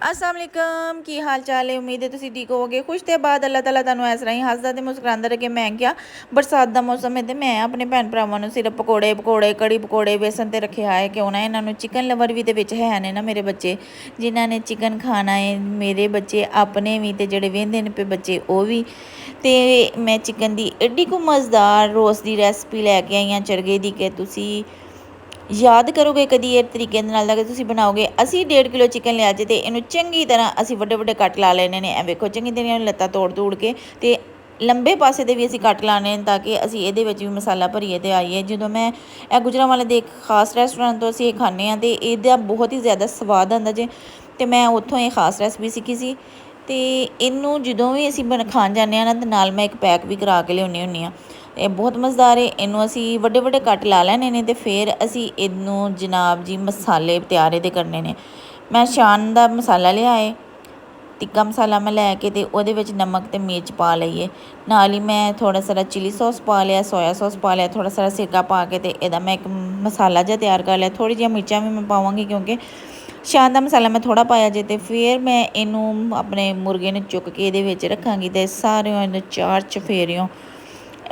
अस्सलाम वालेकुम की हाल चाल है। उम्मीद है तुम ठीक होवोगे। खुश थे बाद अल्लाह ताला तुहानू इस तरह ही हसदा ते मुस्कुरांदा रखे। मैं क्या बरसात का मौसम है तो मैं अपने भैन भरावां सिर्फ पकौड़े पकौड़े कड़ी पकौड़े बेसन ते रखे आए क्यों ना इन्होंने चिकन लवर भी तो है ने ना मेरे बच्चे जिन्होंने चिकन खाना है। मेरे बच्चे अपने भी तो जेडे वेंदे ने पे बच्चे वो भी तो मैं चिकन की एड्डी को मज़ेदार रोस्ट की रेसिपी लैके आई हाँ चरगे की कि तुसी याद करोगे कभी इस तरीके अगर तुम बनाओगे। असी 1.5 किलो चिकन लिया जे तो इनू चंगी तरह असी वड्डे वड्डे कट ला लेने ने। वेखो चंगी तरह लत्तां तोड़ तोड़ के ते लंबे पासे दे भी असी कट लाने ताकि असी ये भी मसाला भरीए तो आईए। जो मैं गुजरांवाले दे खास रेस्टोरेंट तो असी खाने तो यदा बहुत ही ज़्यादा स्वाद आता जे तो मैं उत्थों ये खास रेसिपी सीखी सी। तो इनू जो भी असी खान जाने ना तो नाल मैं एक पैक भी करा के लियानी हुन्नी हाँ। ये बहुत मज़ेदार है। इनू असी वड्डे वड्डे कट ला लैने ने तो फिर असी इनू जनाब जी मसाले तैयार दे करने ने। मैं शान का मसाला लिया है, टिक्का मसाला मैं लैके तो वो नमक तो मिर्च पा लीए। नाल ही मैं थोड़ा सारा चिली सॉस पा लिया, सोया सॉस पा लिया, थोड़ा सारा सिरका पा के तो यदा मैं एक मसाला जहा तैयार कर लिया। थोड़ी जी मिर्चा भी मैं पावांगी क्योंकि शान का मसाला मैं थोड़ा पाया जे। तो फिर मैं इनू अपने मुर्गे ने चुक के ये रखांगी तो सारे चार चफेरियों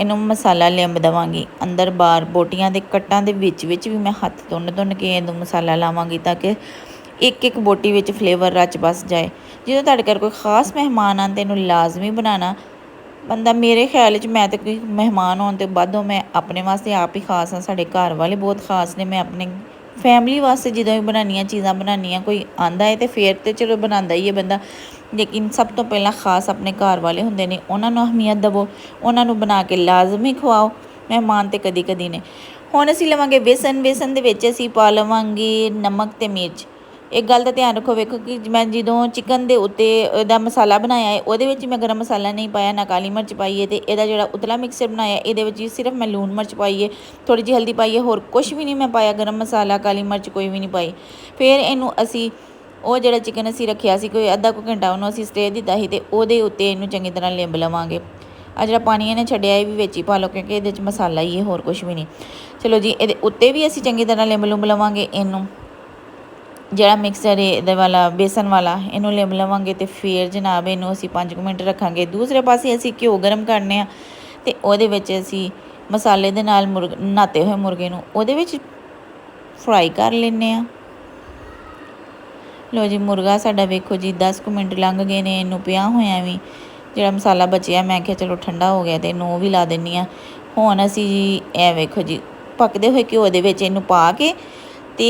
इनू मसाला लिंब देवांगी अंदर बार बोटियां के कट्टां के विच भी मैं हथ तुन तुन के इनू मसाला लावांगी ताकि एक एक बोटी विच फ्लेवर रच बस जाए। जो तुहाडे घर कोई खास मेहमान आते इनू लाजमी बनाना बंदा। मेरे ख्याल मैं तो कोई मेहमान होने तो बादों मैं अपने वास्ते आप ही खास हाँ, साढ़े घर वाले बहुत खास ने। मैं अपने फैमिली वास्ते जो भी बनानी चीज़ां बनानी कोई आंदा है तो फिर तो चलो बनाता ही है बंदा, लेकिन सब तो पहला खास अपने घर वाले होंगे ने उन्होंने अहमियत दवो, उन्होंने बना के लाजमी खवाओ। मेहमान तो कदी कदी ने। हुण असीं लवांगे बेसन, बेसन दे विच असीं पा लवांगे नमक ते मिर्च। एक गल का ध्यान रखो, वेखो कि मैं जो चिकन के उत्ते मसाला बनाया है वो मैं गर्म मसाला नहीं पाया ना काली मिर्च पाई है। तो यदा जो उतला मिक्सर बनाया ये सिर्फ मैं लून मिर्च पाई है, थोड़ी जी हल्दी पाई है, होर कुछ भी नहीं मैं पाया, गर्म मसाला काली मिर्च कोई भी नहीं पाई। फिर इनू असी वो जो चिकन असी रखा कोई अद्धा को घंटा उन्होंने असी स्टे दिता ही तो वो इनू चंगी तरह लिंब लवांगे। आ जो पानी इन्हें छड्डिया ये भी विच ही पा लो क्योंकि ये मसाला ही है, होर कुछ भी नहीं। चलो जी ये उत्ते भी असी चंगी तरह लिंब लुंब लवांगे। इनू जड़ा मिक्सर है ये वाला बेसन वाला इनू लिंब लवांगे तो फिर जनाब इनू असी 5 मिनट रखांगे। दूसरे पासे असी घ्यो गर्म करने तो वो असी मसाले दे नाल नहाते हुए मुर्गे नू ओहदे विच फ्राई कर लेने। लो जी मुर्गा साडा वेखो जी 10 मिनट लंघ गए ने इनू पिया होया भी जो मसाला बचिया मैं क्या चलो ठंडा हो गया तो इनू भी ला देनी हाँ। हुण असी जी ए वेखो जी पकदे हुए घ्यो दे विच इनू पा के तो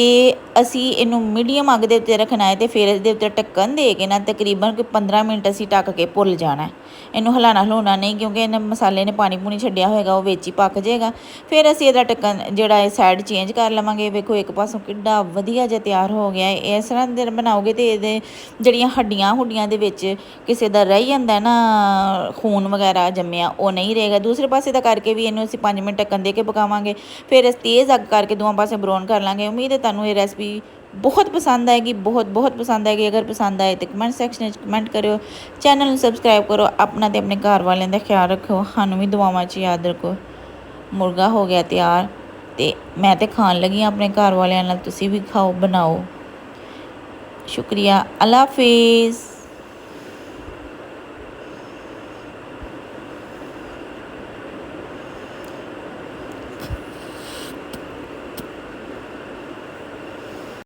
असी इनू मीडियम अग के उत्ते रखना है तो फिर ये उत्ते ढक्कन दे के ना तकरीबन कोई 15 मिनट असी ढक के भुल जाना है। इनू हिलाना हिलाना नहीं क्योंकि इन मसाले ने पानी पूनी छड्डिया होएगा वो विच ही पक जाएगा। फिर असी इहदा ढक्कन जिहड़ा है साइड चेंज कर लवांगे। वेखो एक पासों किड्डा वधिया जिहा तैयार हो गया है। इस तरह दे बनाओगे तो ये जड़ियाँ हड्डियाँ हुड्डियाँ दे विच किसी दा रह जांदा है ना खून वगैरह जम्मिया वो नहीं रहेगा। दूसरे पासे का करके भी इनू असी 5 मिनट ढक्कन दे के पकावांगे। फिर अस तेज़ अग करके दोवां पासे ब्राउन कर लांगे। उम्मीद है तुहानू ये रेसिपी बहुत पसंद आएगी, बहुत बहुत पसंद आएगी। अगर पसंद आए तो कमेंट सैक्शन में कमेंट करो, चैनल सबसक्राइब करो, अपना तो अपने घर वालों का ख्याल रखो, सानू भी दुआवां च याद रखो। मुर्गा हो गया तैयार तो मैं तो खान लगी अपने घर वालों नाल, तुसी भी खाओ बनाओ। शुक्रिया, अल्लाह हाफिज़।